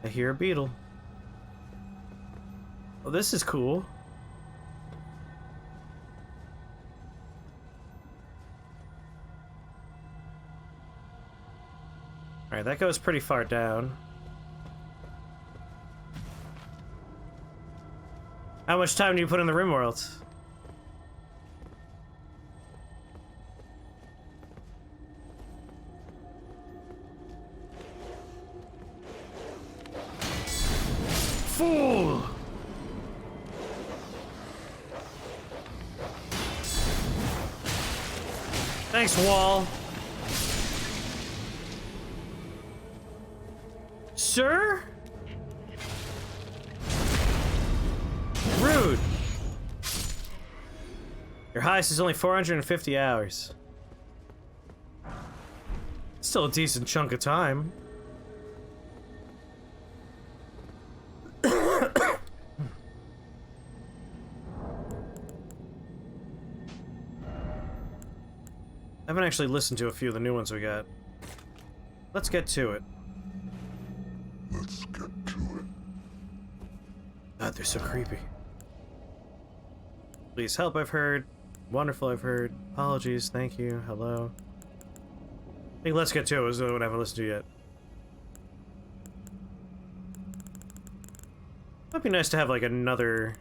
I hear a beetle. Oh, this is cool. Alright, that goes pretty far down. How much time do you put in the RimWorld? Fool! Thanks, wall. Sir? Rude. Your highest is only 450 hours. Still a decent chunk of time. I haven't actually listened to a few of the new ones we got. Let's get to it. Let's get to it. God, they're so creepy. Please help, I've heard. Wonderful, I've heard. Apologies, thank you, hello. I think Let's Get To It was the one I haven't listened to yet. Might be nice to have like another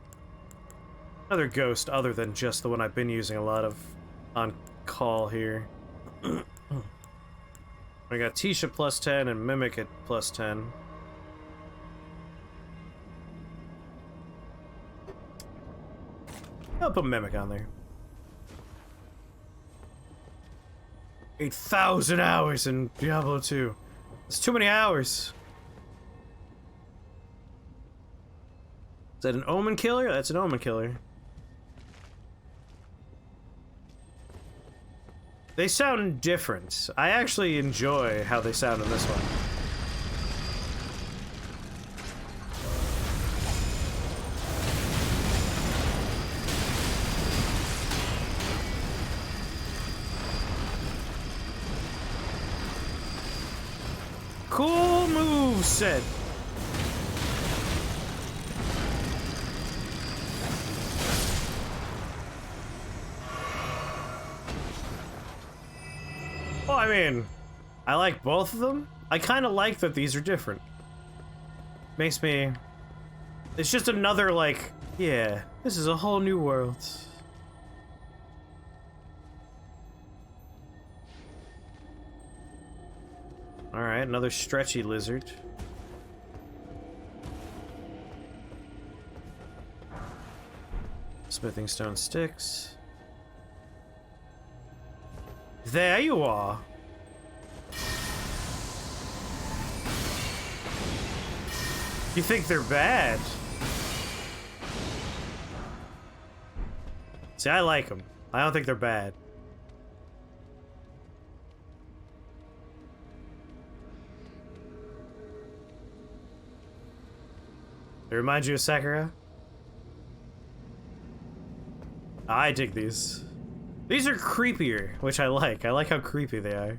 ghost other than just the one I've been using a lot of on call here. I got Tisha plus 10 and Mimic at plus 10. I'll put Mimic on there. 8,000 hours in Diablo 2. That's too many hours. Is that an Omen Killer? That's an Omen Killer. They sound different. I actually enjoy how they sound in this one. Cool moveset. Well, I mean, I like both of them. I kind of like that these are different. Makes me... It's just another, like, yeah, this is a whole new world. Alright, another stretchy lizard. Smithing stone sticks. There you are. You think they're bad? See, I like them. I don't think they're bad. They remind you of Sakura? I dig these. These are creepier, which I like. I like how creepy they are.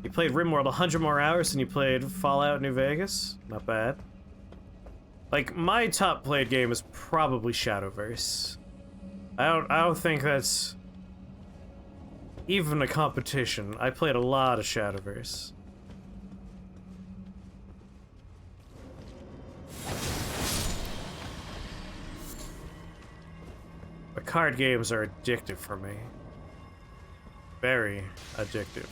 You played RimWorld 100 more hours than you played Fallout New Vegas? Not bad. Like, my top played game is probably Shadowverse. I don't think that's even a competition. I played a lot of Shadowverse. But card games are addictive for me. Very addictive.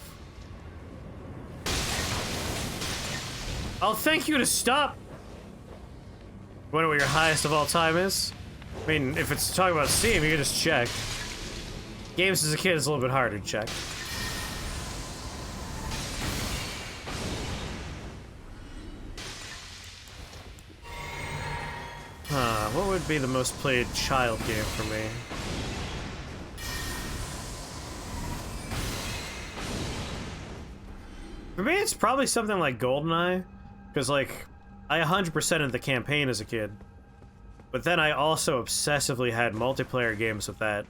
I'll thank you to stop. Wonder what your highest of all time is? I mean, if it's talking about Steam, you can just check. Games as a kid is a little bit harder to check. What would be the most played child game for me? For me, it's probably something like GoldenEye, because, like, I 100%ed the campaign as a kid. But then I also obsessively had multiplayer games with that.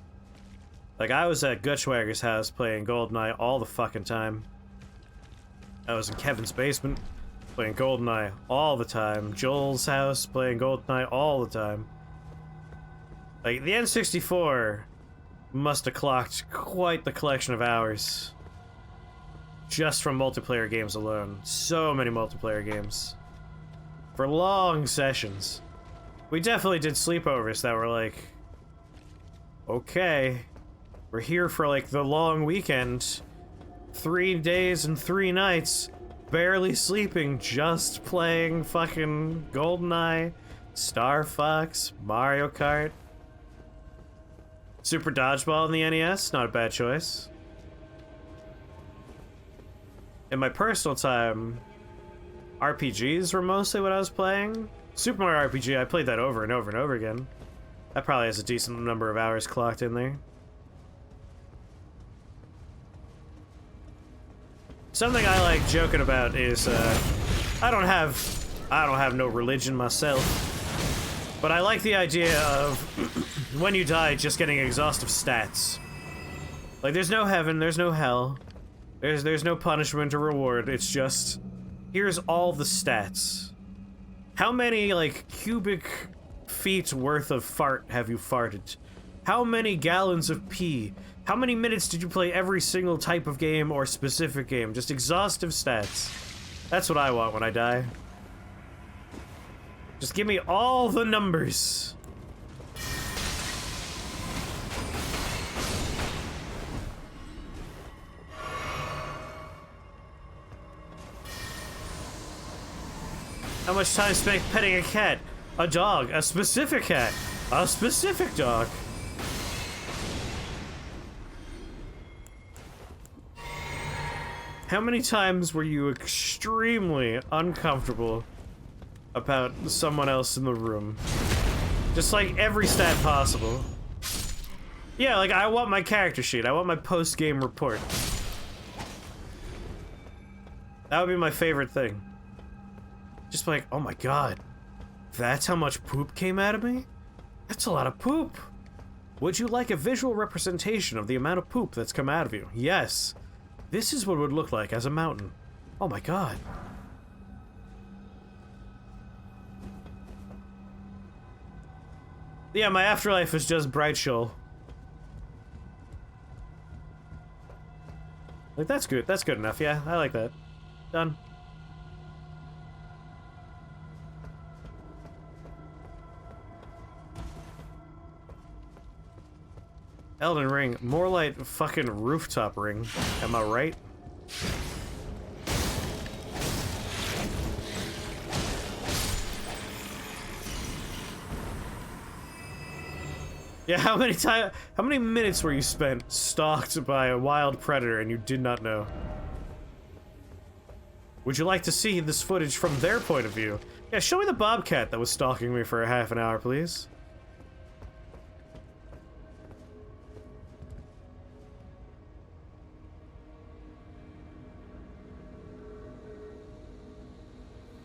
Like, I was at Gutschwager's house playing GoldenEye all the fucking time. I was in Kevin's basement, playing GoldenEye all the time. Joel's house, playing GoldenEye all the time. Like, the N64 must have clocked quite the collection of hours. Just from multiplayer games alone. So many multiplayer games. For long sessions. We definitely did sleepovers that were like, okay, we're here for like the long weekend. 3 days and 3 nights, barely sleeping, just playing fucking GoldenEye, Star Fox, Mario Kart. Super Dodgeball in the NES, not a bad choice. In my personal time, RPGs were mostly what I was playing. Super Mario RPG, I played that over and over and over again. That probably has a decent number of hours clocked in there. Something I like joking about is, I don't have no religion myself, but I like the idea of when you die, just getting exhaustive stats. Like, there's no heaven, there's no hell, there's no punishment or reward. It's just, here's all the stats. How many, like, cubic feet worth of fart have you farted? How many gallons of pee? How many minutes did you play every single type of game or specific game? Just exhaustive stats. That's what I want when I die. Just give me all the numbers. How much time spent petting a cat? A dog? A specific cat? A specific dog? How many times were you extremely uncomfortable about someone else in the room? Just like every stat possible. Yeah, like I want my character sheet. I want my post-game report. That would be my favorite thing. Just like, oh my god, that's how much poop came out of me? That's a lot of poop. Would you like a visual representation of the amount of poop that's come out of you? Yes. This is what it would look like as a mountain. Oh my god. Yeah, my afterlife is just Bright Shoal. Like, that's good. That's good enough. Yeah, I like that. Done. Elden Ring, more like fucking rooftop ring. Am I right? Yeah, how many minutes were you spent stalked by a wild predator and you did not know? Would you like to see this footage from their point of view? Yeah, show me the bobcat that was stalking me for a half an hour, please.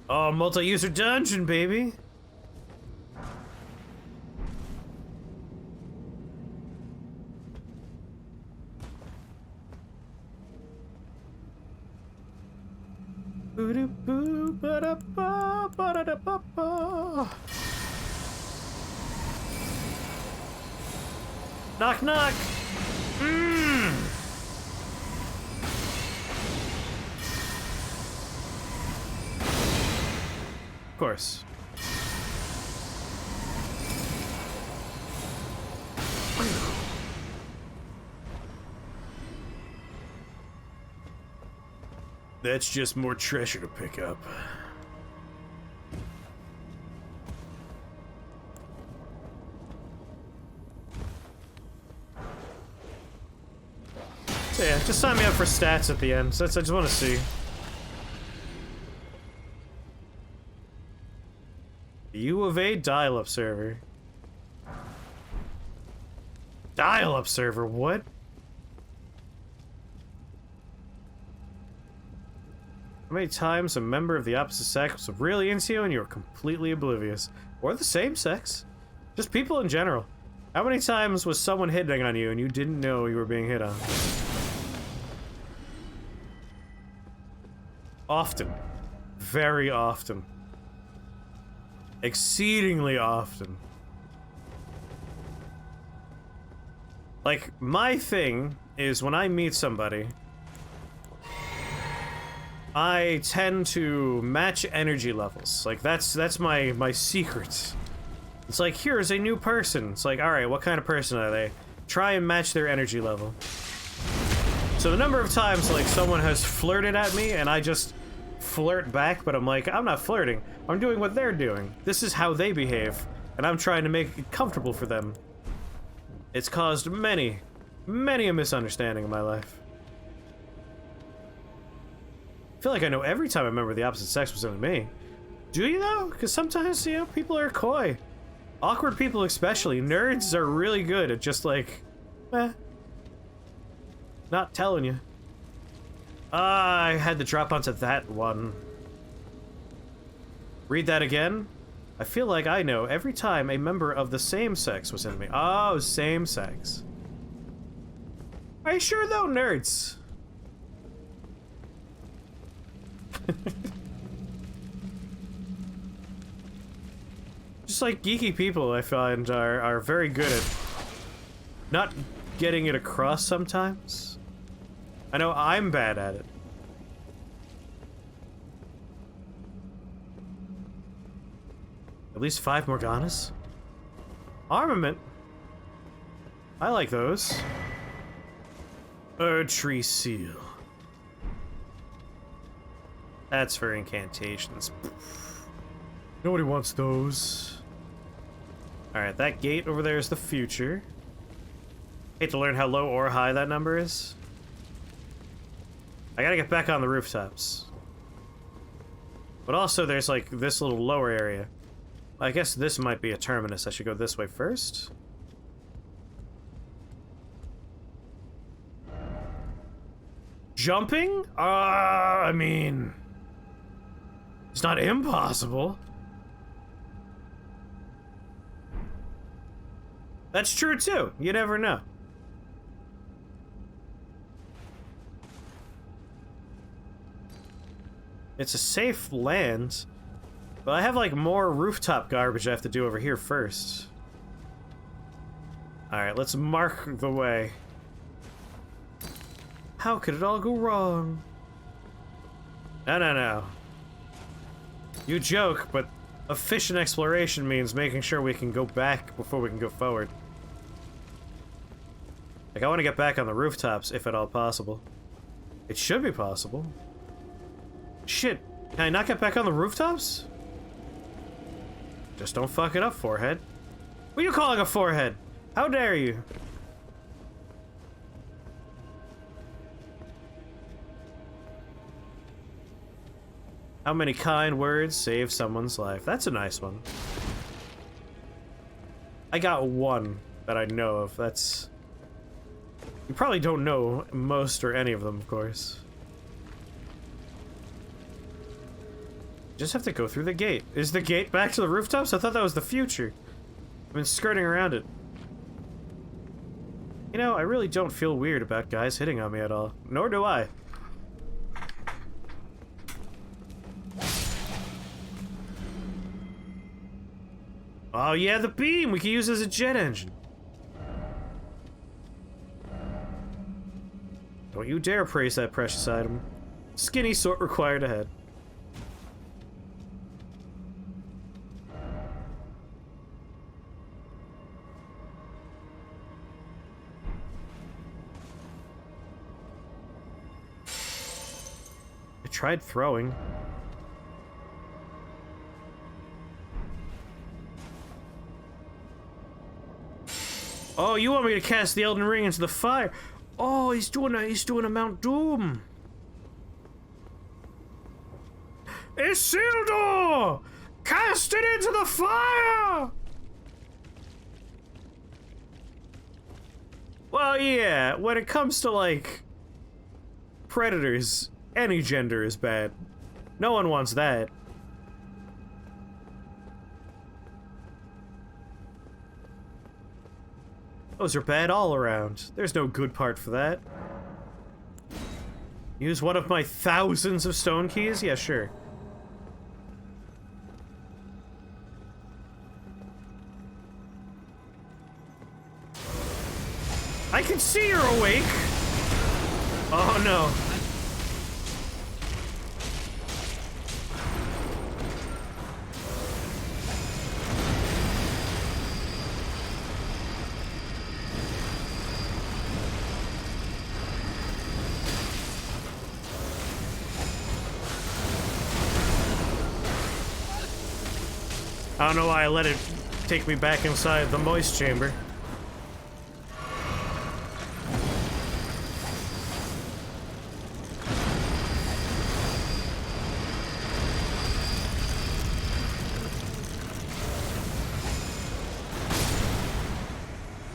Oh, multi-user dungeon, baby! Knock, knock! Of course. That's just more treasure to pick up. So yeah, just sign me up for stats at the end. So I just want to see. U of A dial-up server. Dial-up server, what? How many times a member of the opposite sex was really into you and you were completely oblivious? Or the same sex? Just people in general. How many times was someone hitting on you and you didn't know you were being hit on? Often. Very often. Exceedingly often. Like, my thing is when I meet somebody, I tend to match energy levels. Like, that's my secret. It's like, here's a new person. It's like, alright, what kind of person are they? Try and match their energy level. So the number of times, like, someone has flirted at me and I just flirt back, but I'm like, I'm not flirting. I'm doing what they're doing. This is how they behave, and I'm trying to make it comfortable for them. It's caused many a misunderstanding in my life. I feel like I know every time a member of the opposite sex was into me. Do you though? Because sometimes, you know, people are coy. Awkward people especially. Nerds are really good at just like, not telling you. I had to drop onto that one. Read that again. I feel like I know every time a member of the same sex was into me. Oh, same sex. Are you sure though, nerds? Just like geeky people, I find, are very good at not getting it across sometimes. I know I'm bad at it. At least 5 Morganas? Armament? I like those. Tree seal. That's for incantations. Nobody wants those. Alright, that gate over there is the future. Hate to learn how low or high that number is. I gotta get back on the rooftops. But also there's like this little lower area. I guess this might be a terminus. I should go this way first. Jumping? I mean... it's not impossible. That's true too. You never know. It's a safe land, but I have like more rooftop garbage I have to do over here first. Alright, let's mark the way. How could it all go wrong? No. You joke, but efficient exploration means making sure we can go back before we can go forward. Like, I want to get back on the rooftops, if at all possible. It should be possible. Shit, can I not get back on the rooftops? Just don't fuck it up, forehead. What are you calling a forehead? How dare you? How many kind words save someone's life? That's a nice one. I got one that I know of. That's... you probably don't know most or any of them, of course. Just have to go through the gate. Is the gate back to the rooftops? I thought that was the future. I've been skirting around it. You know, I really don't feel weird about guys hitting on me at all. Nor do I. Oh yeah, the beam! We can use it as a jet engine. Don't you dare praise that precious item. Skinny sort required ahead. I tried throwing. Oh, you want me to cast the Elden Ring into the fire? Oh, he's doing a Mount Doom. Isildur! Cast it into the fire! Well, yeah, when it comes to, like, predators, any gender is bad. No one wants that. Those are bad all around. There's no good part for that. Use one of my thousands of stone keys? Yeah, sure. I can see you're awake! Oh no. I don't know why I let it take me back inside the moist chamber.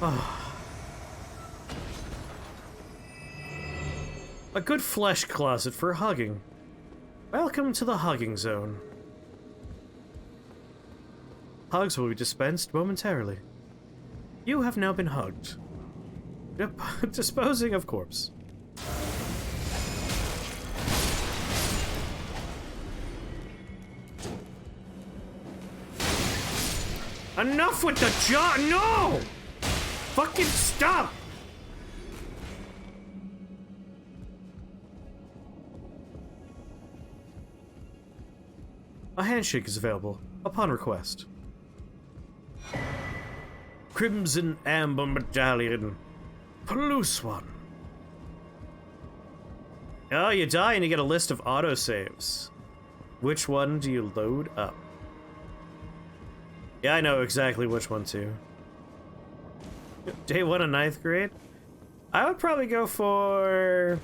Oh. A good flesh closet for hugging. Welcome to the hugging zone. Hugs will be dispensed momentarily. You have now been hugged. Disposing of corpse. Enough with the jaw! No! Fucking stop! A handshake is available upon request. Crimson Amber Medallion. Plus one. Oh, you die and you get a list of autosaves. Which one do you load up? Yeah, I know exactly which one too. Day 1 of 9th grade? I would probably go for...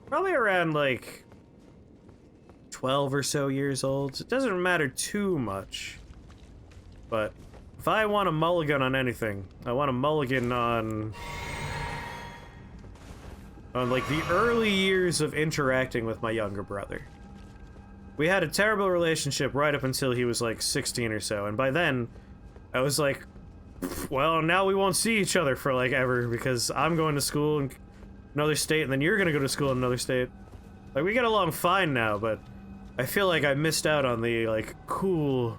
probably around, like... 12 or so years old. It doesn't matter too much. But if I want a mulligan on anything, I want a mulligan on like the early years of interacting with my younger brother. We had a terrible relationship right up until he was like 16 or so, and by then I was like, well, now we won't see each other for like ever because I'm going to school in another state and then you're gonna go to school in another state. Like, we get along fine now, but I feel like I missed out on the, like, cool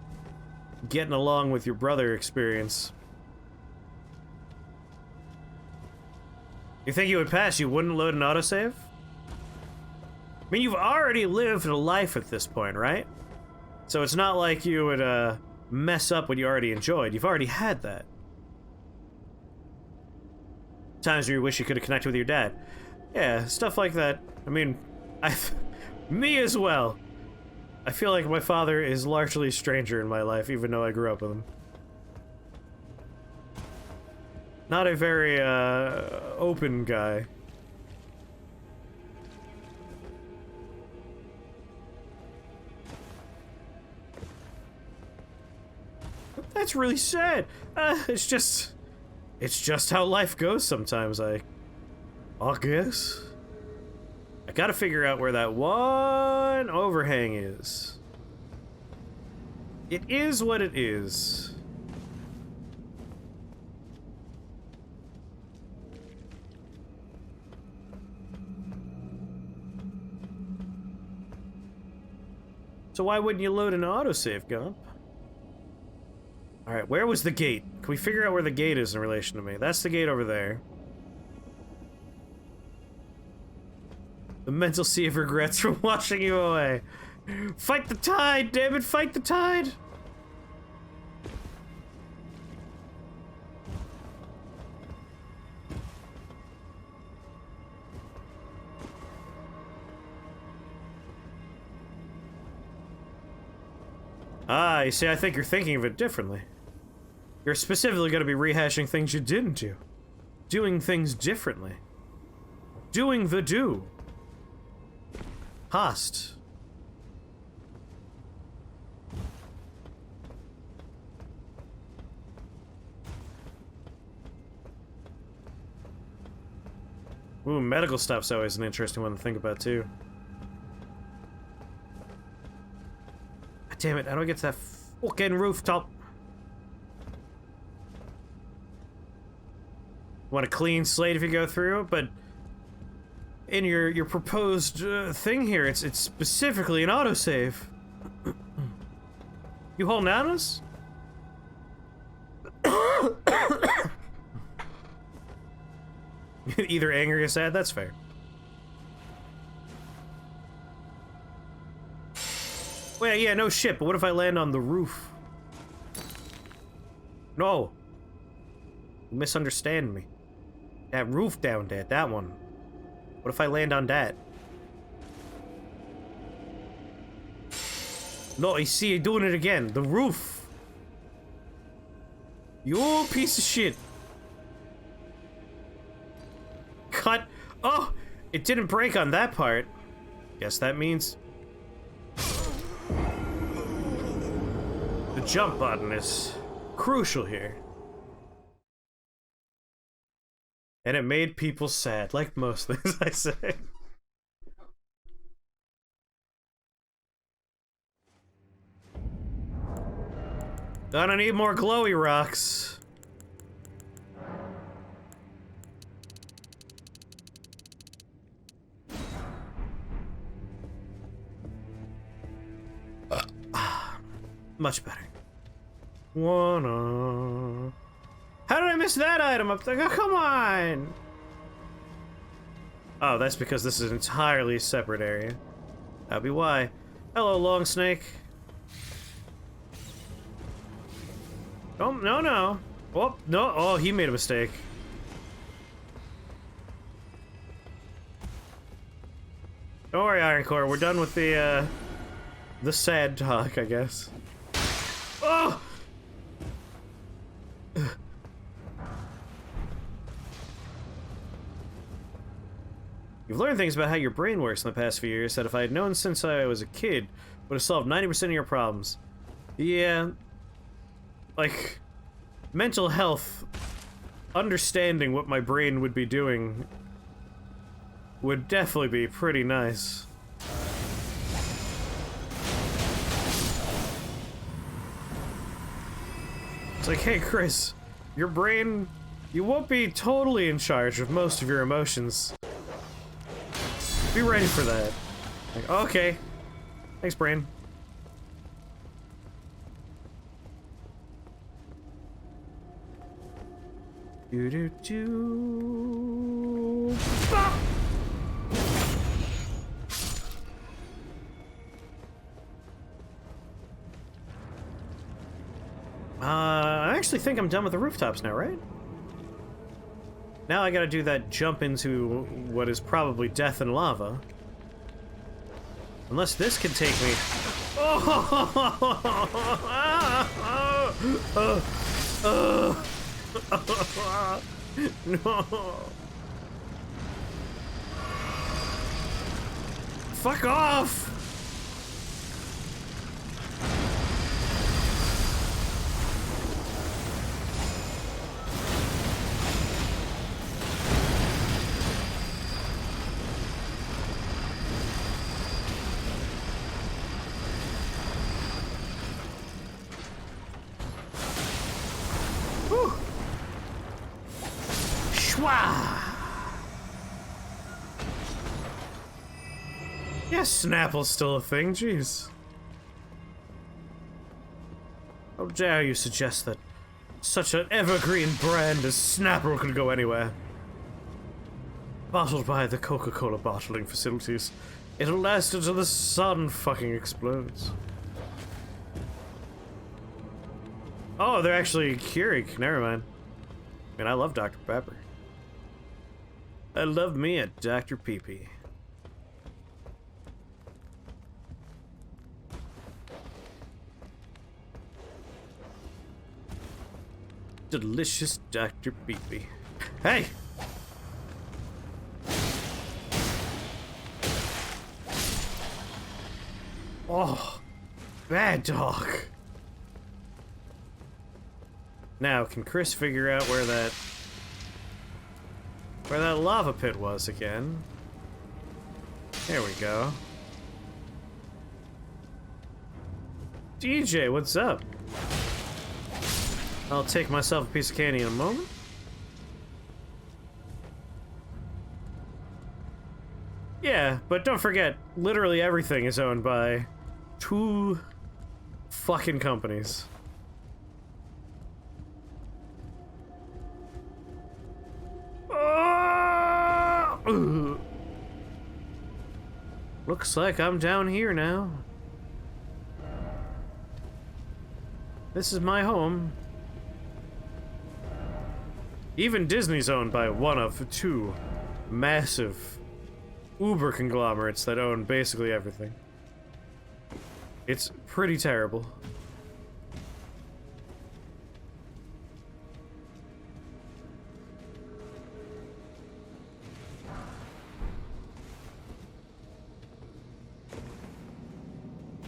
getting along with your brother experience. You think you would pass? You wouldn't load an autosave? I mean, you've already lived a life at this point, right? So it's not like you would, mess up what you already enjoyed. You've already had that. Times where you wish you could have connected with your dad. Yeah, stuff like that. I mean, me as well. I feel like my father is largely a stranger in my life, even though I grew up with him. Not a very, open guy. That's really sad. It's just how life goes sometimes, I guess. I gotta figure out where that one overhang is. It is what it is. So why wouldn't you load an autosave, Gump? Alright, where was the gate? Can we figure out where the gate is in relation to me? That's the gate over there. The mental sea of regrets for washing you away. Fight the tide, damn it, fight the tide! Ah, you see, I think you're thinking of it differently. You're specifically going to be rehashing things you didn't do. Doing things differently. Doing the do. Hast. Ooh, medical stuff's always an interesting one to think about, too. God damn it, how do I get to that fucking rooftop? want a clean slate if you go through, but in your proposed thing here, it's specifically an autosave. You holding down on us? Either angry or sad, that's fair. Wait, yeah, no shit, but what if I land on the roof? No. You misunderstand me. That roof down there, that one. What if I land on that? No, you see, you're doing it again. The roof. You piece of shit. Cut. Oh, it didn't break on that part. Guess that means the jump button is crucial here. And it made people sad, like most things I say. Gonna need more glowy rocks. Much better. Wanna... How did I miss that item up there? Oh, come on! Oh, that's because this is an entirely separate area. That'd be why. Hello, Long Snake. Oh, no, no. Oh, no. Oh, he made a mistake. Don't worry, Ironcore. We're done with the sad talk, I guess. Oh! You've learned things about how your brain works in the past few years that if I had known since I was a kid, would have solved 90% of your problems. Yeah. Like, mental health, understanding what my brain would be doing would definitely be pretty nice. It's like, hey Chris, your brain, you won't be totally in charge of most of your emotions. Be ready for that. Like, okay. Thanks, brain. Do-do-do. Ah! I actually think I'm done with the rooftops now, right? Now I gotta do that jump into what is probably death and lava. Unless this can take me... No! Fuck off! Yes, Snapple's still a thing, jeez. How dare you suggest that such an evergreen brand as Snapple could go anywhere? Bottled by the Coca-Cola bottling facilities, it'll last until the sun fucking explodes. Oh, they're actually Keurig. Never mind. I mean, I love Dr. Pepper. I love me a Dr. Pee-Pee. Delicious Dr. Pee-Pee. Hey! Oh, bad dog. Now, can Chris figure out where that lava pit was again? There we go. DJ, what's up? I'll take myself a piece of candy in a moment. Yeah, but don't forget, literally everything is owned by 2 fucking companies. Ugh. Looks like I'm down here now. This is my home. Even Disney's owned by one of 2 massive uber conglomerates that own basically everything. It's pretty terrible.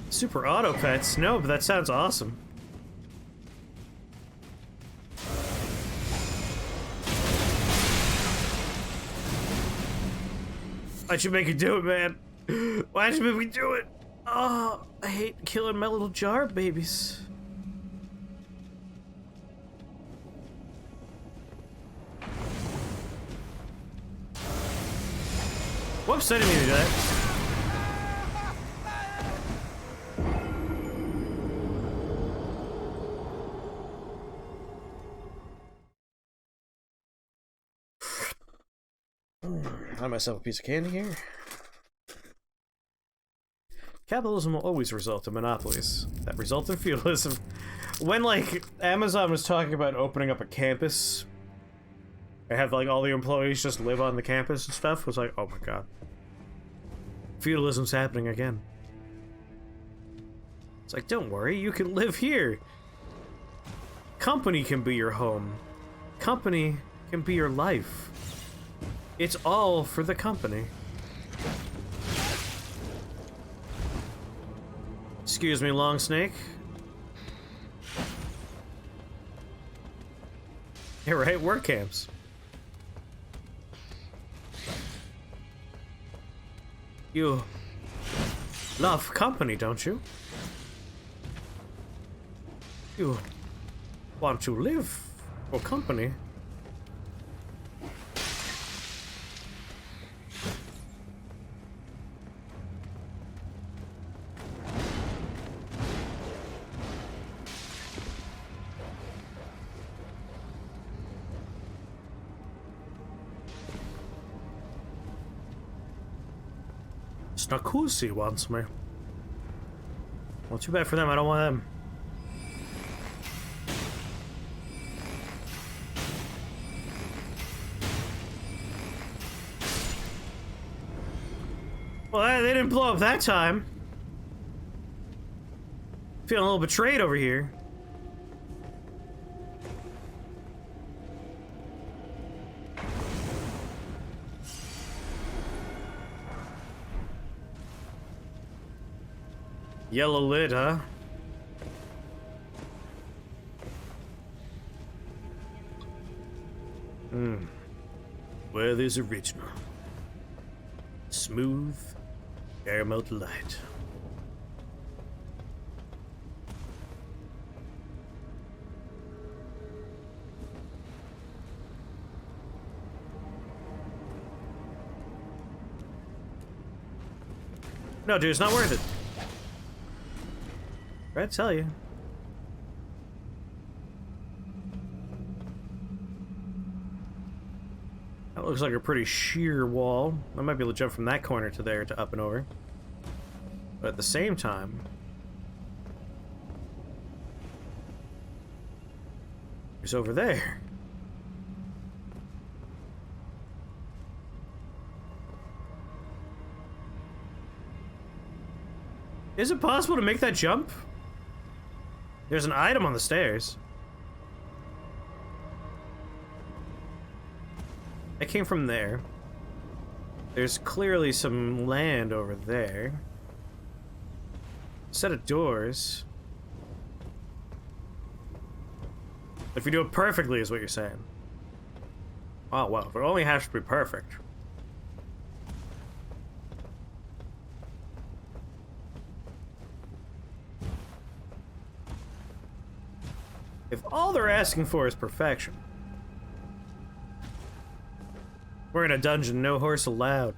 Super auto pets? No, but that sounds awesome. Why'd you make me do it, man? Why'd you make me do it? Oh, I hate killing my little jar babies. Whoops, I didn't mean to do that. Had myself a piece of candy here. Capitalism will always result in monopolies that result in feudalism. When, like, Amazon was talking about opening up a campus and have, like, all the employees just live on the campus and stuff, was like, oh my god. Feudalism's happening again. It's like, don't worry, you can live here. Company can be your home. Company can be your life. It's all for the company. Excuse me, Long Snake. Yeah, right, work camps. You love company, don't you? You want to live for company. Snakusi wants me. Well, too bad for them, I don't want them. Well, they didn't blow up that time. Feeling a little betrayed over here. Yellow lid, huh? Well, is original. Smooth caramel delight. No, dude, it's not worth it. I tell you. That looks like a pretty sheer wall. I might be able to jump from that corner to there to up and over. But at the same time, it's over there. Is it possible to make that jump? There's an item on the stairs. I came from there. There's clearly some land over there. Set of doors. If you do it perfectly is what you're saying. Oh, well, it only has to be perfect. If all they're asking for is perfection, we're in a dungeon, no horse allowed.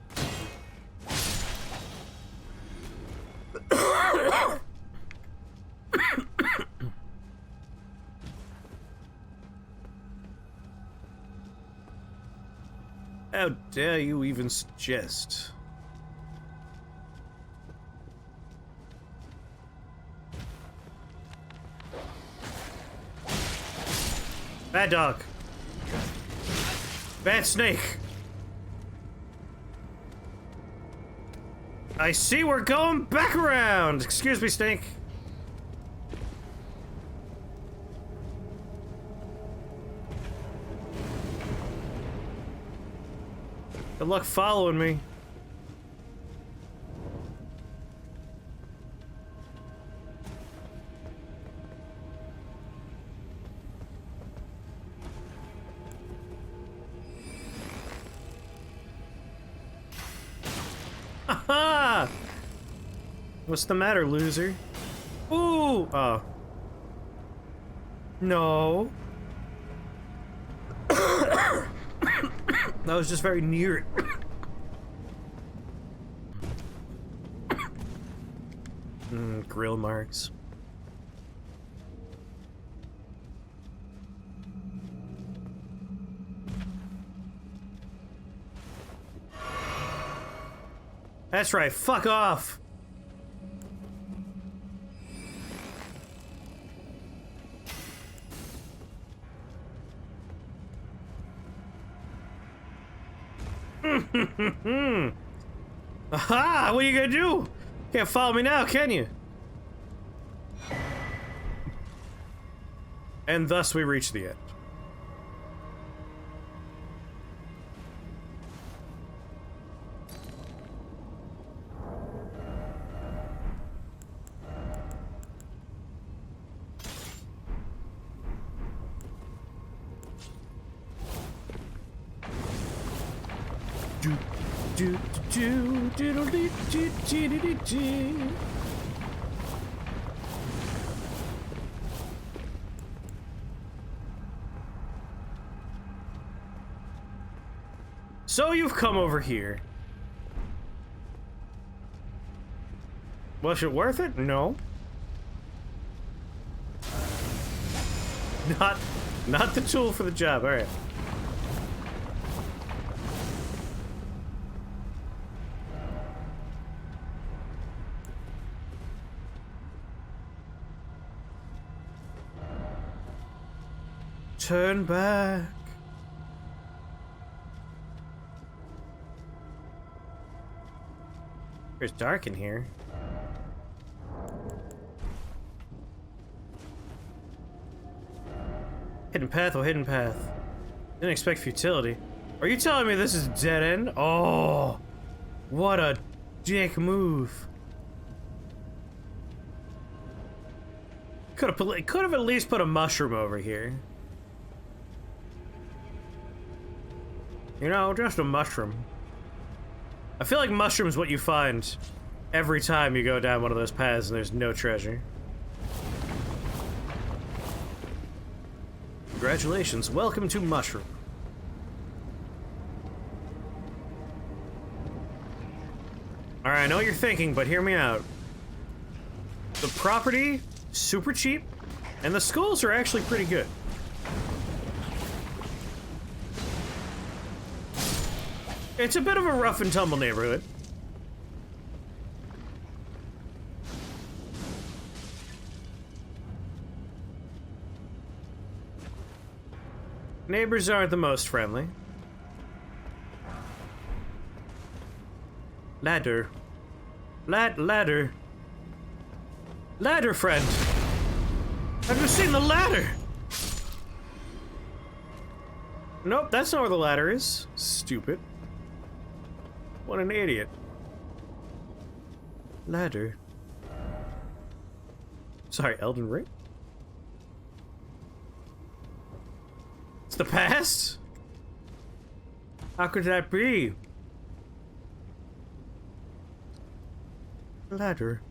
How dare you even suggest? Bad dog. Bad snake. I see we're going back around. Excuse me, snake. Good luck following me. Aha! What's the matter, loser? Ooh! Oh. No. That was just very near it. Grill marks. That's right, fuck off! Aha! What are you gonna do? Can't follow me now, can you? And thus we reach the end. So you've come over here. Was it worth it? No. Not the tool for the job. All right. Turn back. It's dark in here. Hidden path, oh hidden path. Didn't expect futility. Are you telling me this is a dead end? Oh, what a dick move. Could have at least put a mushroom over here. You know, just a mushroom. I feel like mushroom's what you find every time you go down one of those paths and there's no treasure. Congratulations, welcome to Mushroom. Alright, I know what you're thinking, but hear me out. The property, super cheap, and the skulls are actually pretty good. It's a bit of a rough and tumble neighborhood. Neighbors aren't the most friendly. Ladder. Ladder. Ladder, friend. Have you seen the ladder? Nope, that's not where the ladder is. Stupid. What an idiot. Ladder. Sorry, Elden Ring? It's the past? How could that be? Ladder.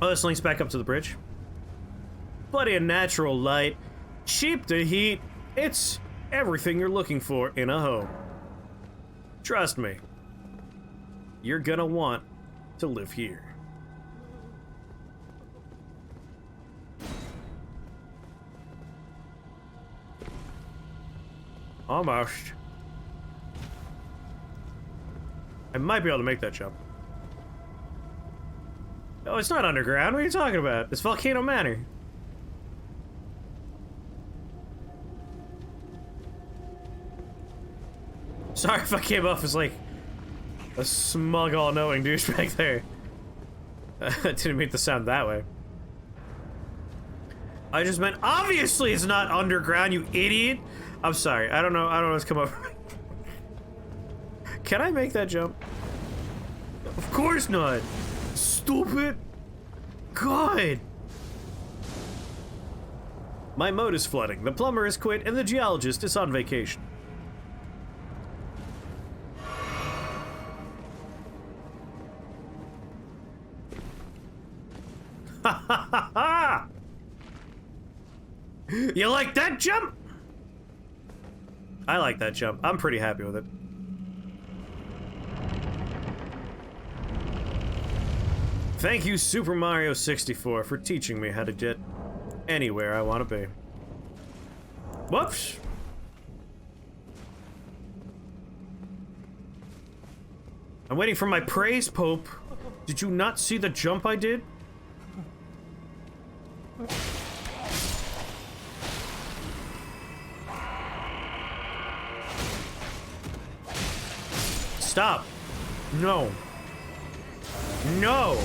Oh, this links back up to the bridge. Plenty of natural light, cheap to heat. It's everything you're looking for in a home. Trust me. You're gonna want to live here. Almost. I might be able to make that jump. Oh, it's not underground. What are you talking about? It's Volcano Manor. Sorry if I came off as like a smug, all-knowing douchebag there. I didn't mean to sound that way. I just meant obviously it's not underground, you idiot. I'm sorry. I don't know what's come up. Can I make that jump? Of course not. Stupid. God. My moat is flooding. The plumber has quit and the geologist is on vacation. Ha ha ha ha! You like that jump? I like that jump. I'm pretty happy with it. Thank you, Super Mario 64, for teaching me how to get anywhere I want to be. Whoops! I'm waiting for my praise, Pope. Did you not see the jump I did? Stop. No. No.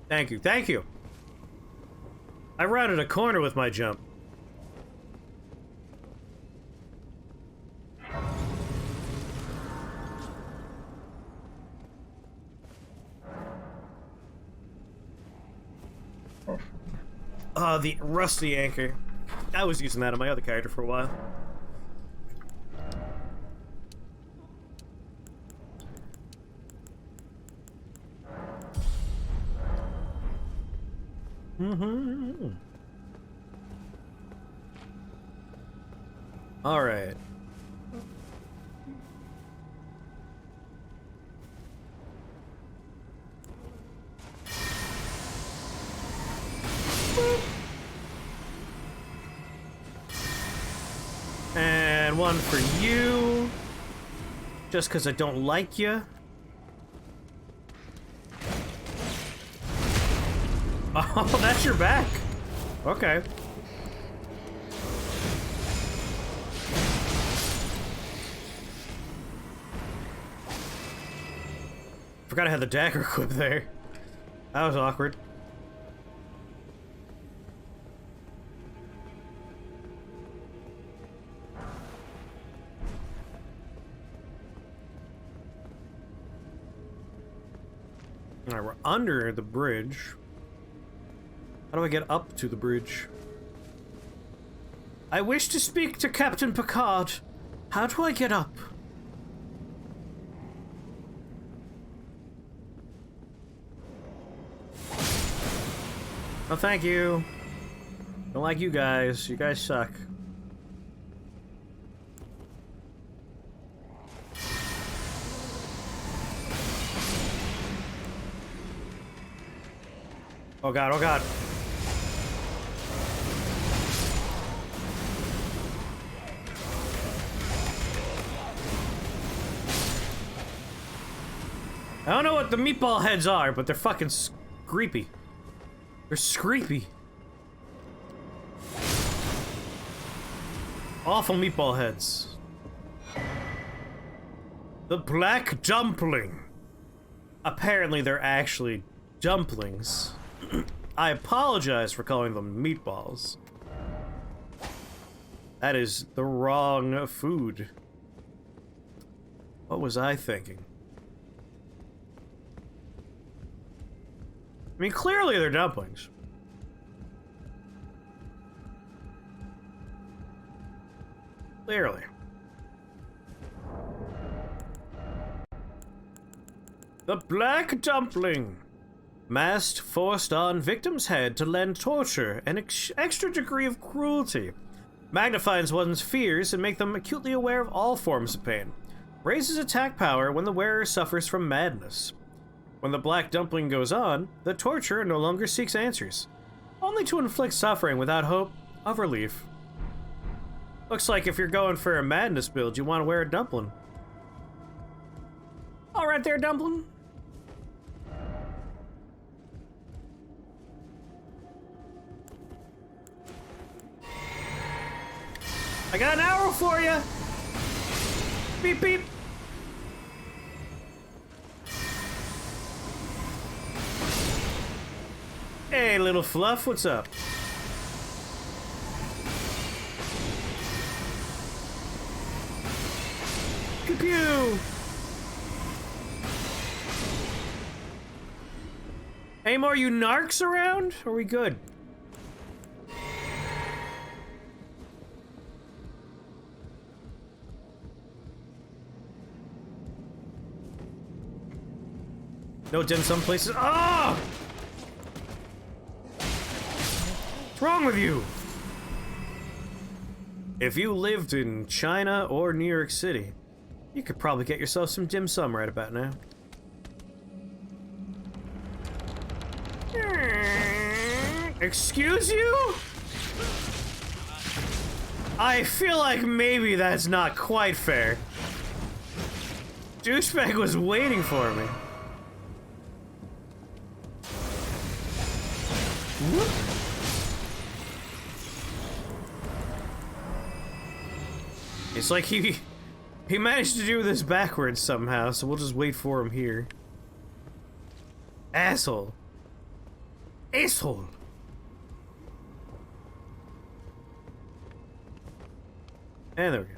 Thank you. Thank you. I rounded a corner with my jump. The rusty anchor. I was using that on my other character for a while. All right. And one for you. Just because I don't like you. Oh, that's your back. Okay. Forgot I had the dagger equipped there. That was awkward. Alright, we're under the bridge. How do I get up to the bridge? I wish to speak to Captain Picard. How do I get up? Oh, thank you. Don't like you guys. You guys suck. Oh god, oh god. I don't know what the meatball heads are, but they're fucking screepy. They're screepy. Awful meatball heads. The black dumpling. Apparently they're actually dumplings. I apologize for calling them meatballs. That is the wrong food. What was I thinking? I mean, clearly they're dumplings. Clearly. The black dumpling. Mast forced on victim's head to lend torture an extra degree of cruelty. Magnifies one's fears and make them acutely aware of all forms of pain. Raises attack power when the wearer suffers from madness. When the black dumpling goes on, the torturer no longer seeks answers, only to inflict suffering without hope of relief. Looks like if you're going for a madness build, you want to wear a dumpling. All right there, dumpling. I got an arrow for you. Beep, beep. Hey, little fluff, what's up? Pew pew. Any more you narcs around? Are we good? No, in some places. Ah! What's wrong with you? If you lived in China or New York City, you could probably get yourself some dim sum right about now. Excuse you? I feel like maybe that's not quite fair. Douchebag was waiting for me. Whoop. It's like he managed to do this backwards somehow, so we'll just wait for him here. Asshole. Asshole. And there we go.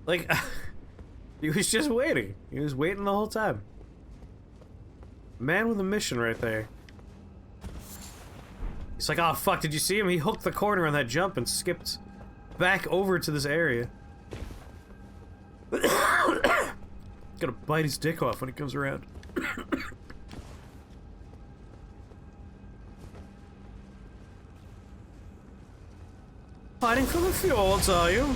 Like, he was just waiting. He was waiting the whole time. Man with a mission right there. He's like, oh fuck, did you see him? He hooked the corner on that jump and skipped back over to this area. Gonna bite his dick off when he comes around. Fighting for the fjords, are you?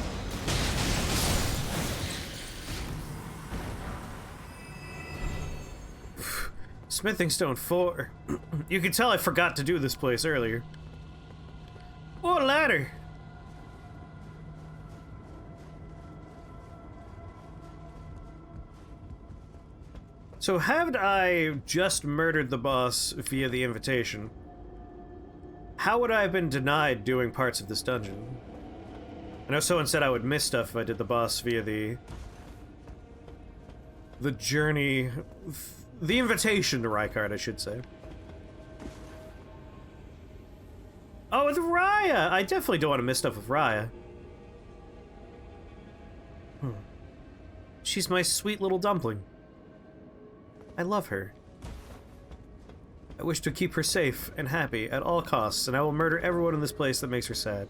Smithing Stone 4. You can tell I forgot to do this place earlier. Oh, a ladder! So, had I just murdered the boss via the invitation, how would I have been denied doing parts of this dungeon? I know someone said I would miss stuff if I did the boss via the journey, the invitation to Rykard, I should say. Oh, with Raya! I definitely don't want to miss stuff with Raya. She's my sweet little dumpling. I love her. I wish to keep her safe and happy at all costs, and I will murder everyone in this place that makes her sad.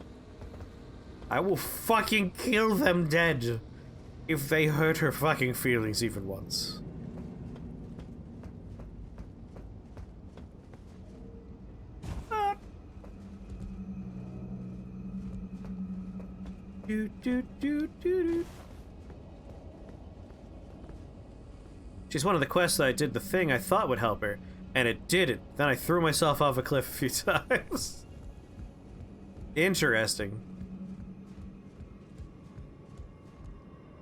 I will fucking kill them dead if they hurt her fucking feelings even once. Do, do, do, do, do. She's one of the quests that I did the thing I thought would help her, and it didn't. Then I threw myself off a cliff a few times. Interesting.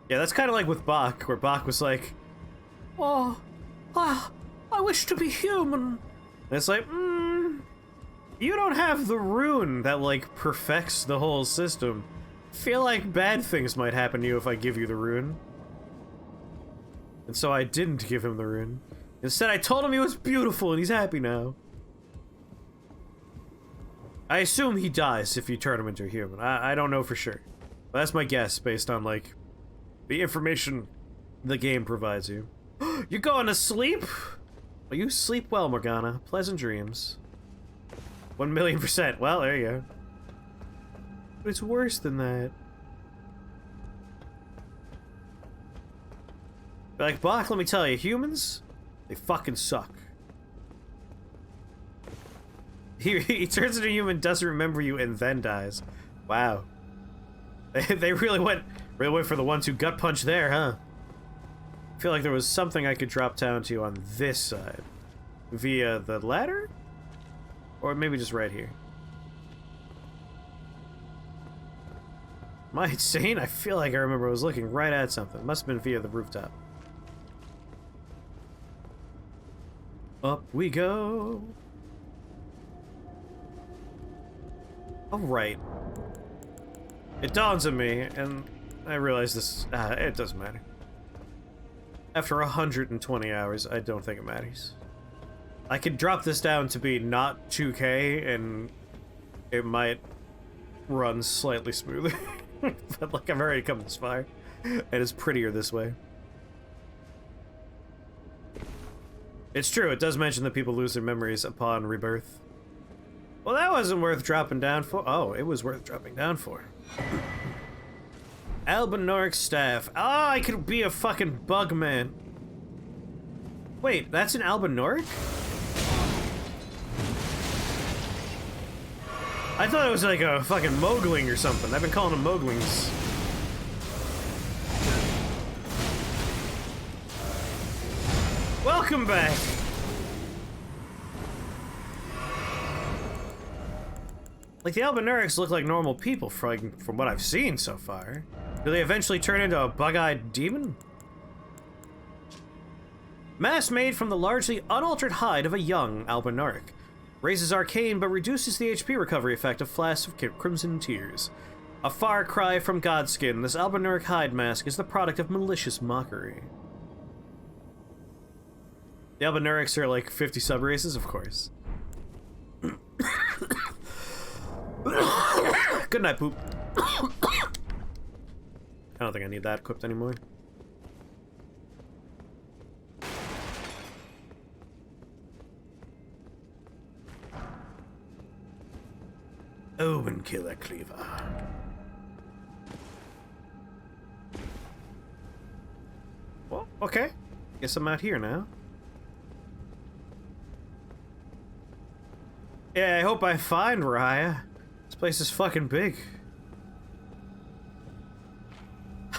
Yeah, that's kind of like with Bach, where Bach was like, I wish to be human. And it's like, you don't have the rune that, like, perfects the whole system. I feel like bad things might happen to you if I give you the rune. And so I didn't give him the rune. Instead, I told him he was beautiful and he's happy now. I assume he dies if you turn him into a human. I don't know for sure. But that's my guess based on, like, the information the game provides you. You're going to sleep? Well, you sleep well, Morgana. Pleasant dreams. 1,000,000%. Well, there you go. But it's worse than that. But like, Bach, let me tell you, humans, they fucking suck. He turns into a human, doesn't remember you, and then dies. Wow. They really went for the ones who gut punched there, huh? I feel like there was something I could drop down to on this side. Via the ladder? Or maybe just right here. Am I insane? I feel like I remember I was looking right at something. Must have been via the rooftop. Up we go. Alright. It dawns on me, and I realize this... it doesn't matter. After 120 hours, I don't think it matters. I could drop this down to be not 2K, and it might run slightly smoother. But, like, I've already come this far, and it's prettier this way. It's true, it does mention that people lose their memories upon rebirth. Well, that wasn't worth dropping down for. Oh, it was worth dropping down for. Albinoric staff. Ah, I could be a fucking bug man. Wait, that's an Albinoric? I thought it was like a fucking Mogling or something. I've been calling them Moglings. Welcome back. Like, the Albinorics look like normal people from what I've seen so far. Do they eventually turn into a bug-eyed demon? Mask made from the largely unaltered hide of a young Albinoric. Raises arcane but reduces the HP recovery effect of Flasks of Crimson Tears. A far cry from Godskin, this Albinoric hide mask is the product of malicious mockery. The Albinorics are like 50 sub-races, of course. Good night, poop. I don't think I need that equipped anymore. Open killer cleaver. Well, okay. Guess I'm out here now. Yeah, I hope I find Raya. This place is fucking big.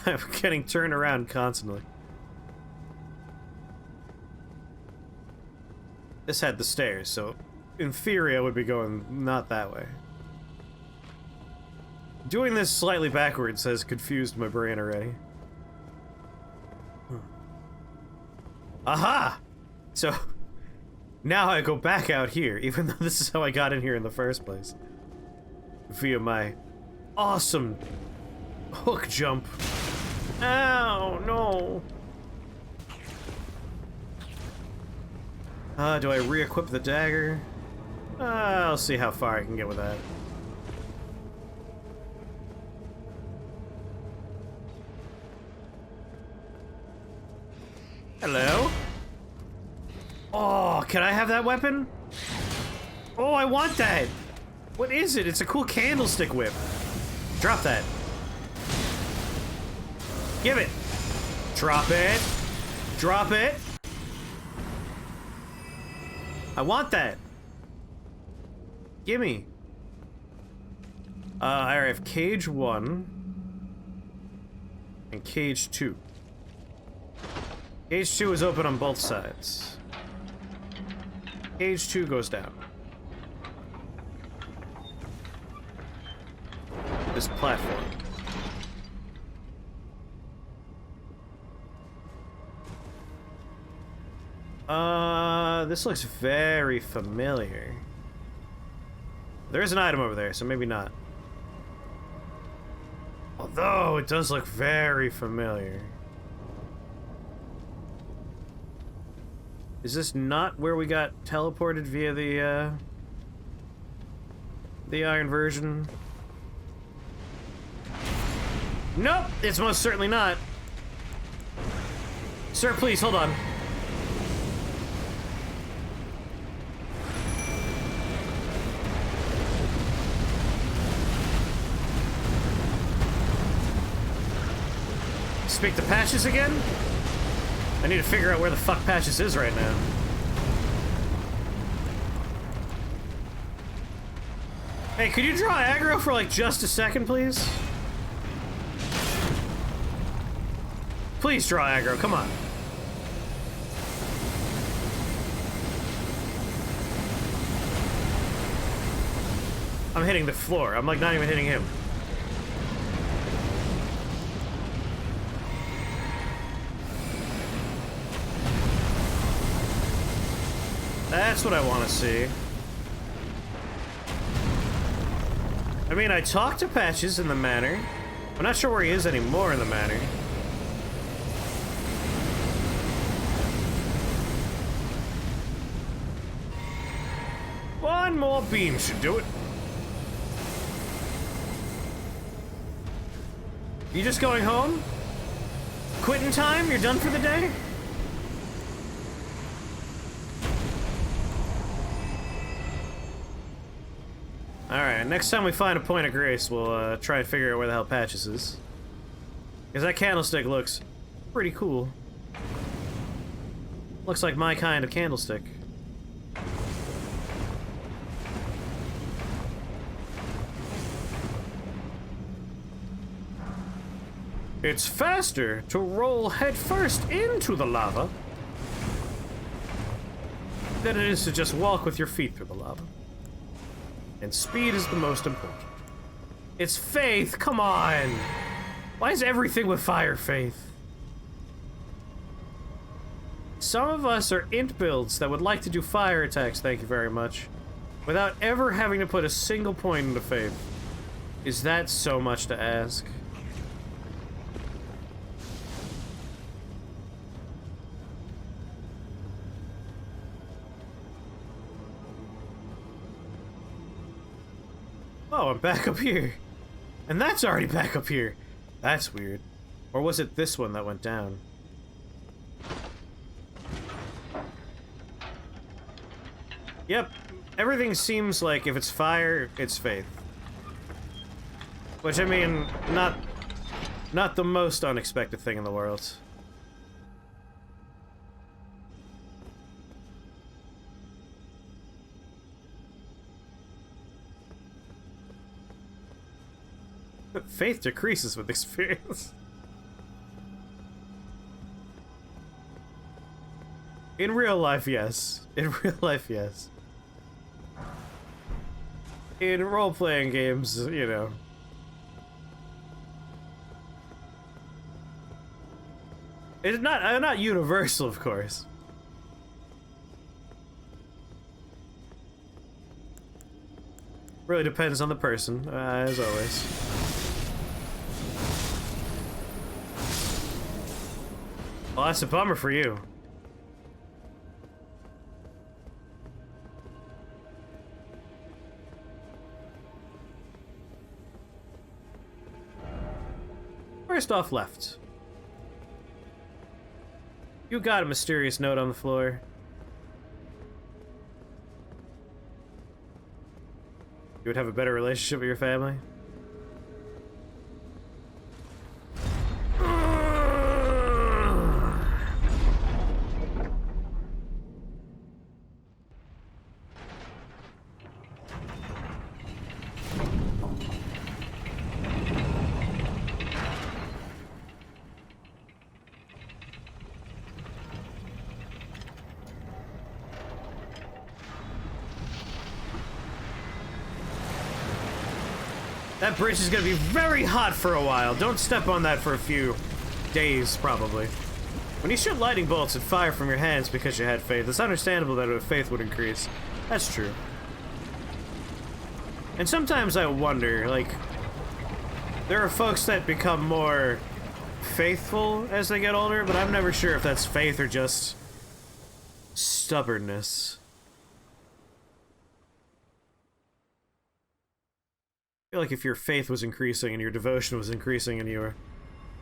I'm getting turned around constantly. This had the stairs, so in theory I would be going not that way. Doing this slightly backwards has confused my brain already. Aha! So now I go back out here, even though this is how I got in here in the first place. Via my awesome hook jump. Ow, no. Do I re-equip the dagger? I'll see how far I can get with that. Hello? Oh, can I have that weapon? Oh, I want that! What is it? It's a cool candlestick whip. Drop that. Give it. Drop it. Drop it. I want that. Gimme. I have cage 1 and cage 2. Cage 2 is open on both sides. Cage 2 goes down. This platform. This looks very familiar. There is an item over there, so maybe not. Although, it does look very familiar. Is this not where we got teleported via the iron version? Nope, it's most certainly not. Sir, please, hold on. Speak to Patches again? I need to figure out where the fuck Patches is right now. Hey, could you draw aggro for like just a second, please? Please draw aggro, come on. I'm hitting the floor. I'm like not even hitting him. That's what I want to see. I mean, I talked to Patches in the manor. I'm not sure where he is anymore in the manor. One more beam should do it. You just going home? Quitting time? You're done for the day? Alright, next time we find a point of grace, we'll try and figure out where the hell Patches is. Because that candlestick looks pretty cool. Looks like my kind of candlestick. It's faster to roll headfirst into the lava than it is to just walk with your feet through the lava. And speed is the most important. It's faith, come on! Why is everything with fire faith? Some of us are int builds that would like to do fire attacks, thank you very much, without ever having to put a single point into faith. Is that so much to ask? Oh, I'm back up here. And that's already back up here. That's weird. Or was it this one that went down? Yep. Everything seems like if it's fire, it's faith. Which, I mean, not the most unexpected thing in the world. Faith decreases with experience. In real life, yes. In real life, yes. In role-playing games, you know. It's not universal, of course. Really depends on the person, as always. Well, that's a bummer for you. First off left. You got a mysterious note on the floor. You would have a better relationship with your family? That bridge is gonna be very hot for a while. Don't step on that for a few days, probably. When you shoot lightning bolts and fire from your hands because you had faith, it's understandable that faith would increase. That's true. And sometimes I wonder, like, there are folks that become more faithful as they get older, but I'm never sure if that's faith or just stubbornness. I feel like if your faith was increasing and your devotion was increasing and you were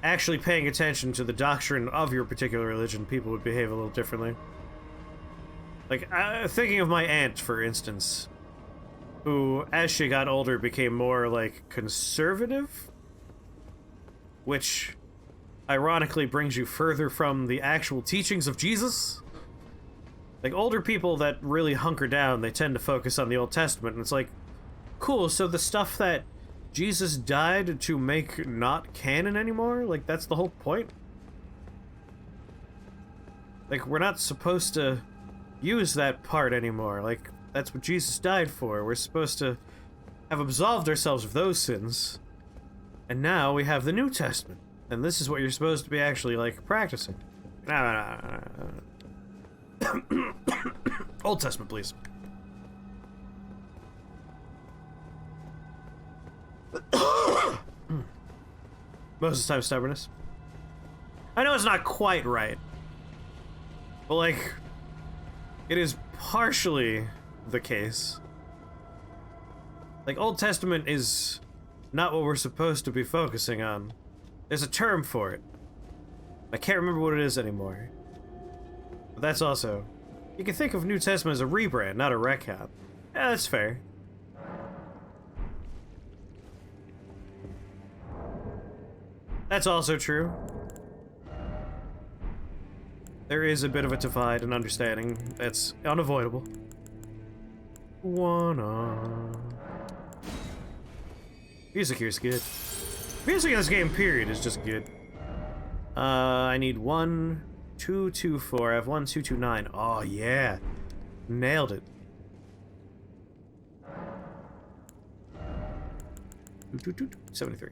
actually paying attention to the doctrine of your particular religion, people would behave a little differently. Like, thinking of my aunt, for instance, who, as she got older, became more, like, conservative, which, ironically, brings you further from the actual teachings of Jesus. Like, older people that really hunker down, they tend to focus on the Old Testament, and it's like, cool, so the stuff that Jesus died to make not canon anymore? Like, that's the whole point? Like, we're not supposed to use that part anymore. Like, that's what Jesus died for. We're supposed to have absolved ourselves of those sins. And now we have the New Testament. And this is what you're supposed to be actually, like, practicing. No. Old Testament, please. Most of the time, stubbornness. I know it's not quite right. But, like, it is partially the case. Like, Old Testament is not what we're supposed to be focusing on. There's a term for it. I can't remember what it is anymore. But that's also... You can think of New Testament as a rebrand, not a retcon. Yeah, that's fair. That's also true. There is a bit of a divide in understanding that's unavoidable. Music here is good. Music in this game, period, is just good. I need 1, 2, 2, 4. I have 1, 2, 2, 9. Oh, yeah. Nailed it. 73.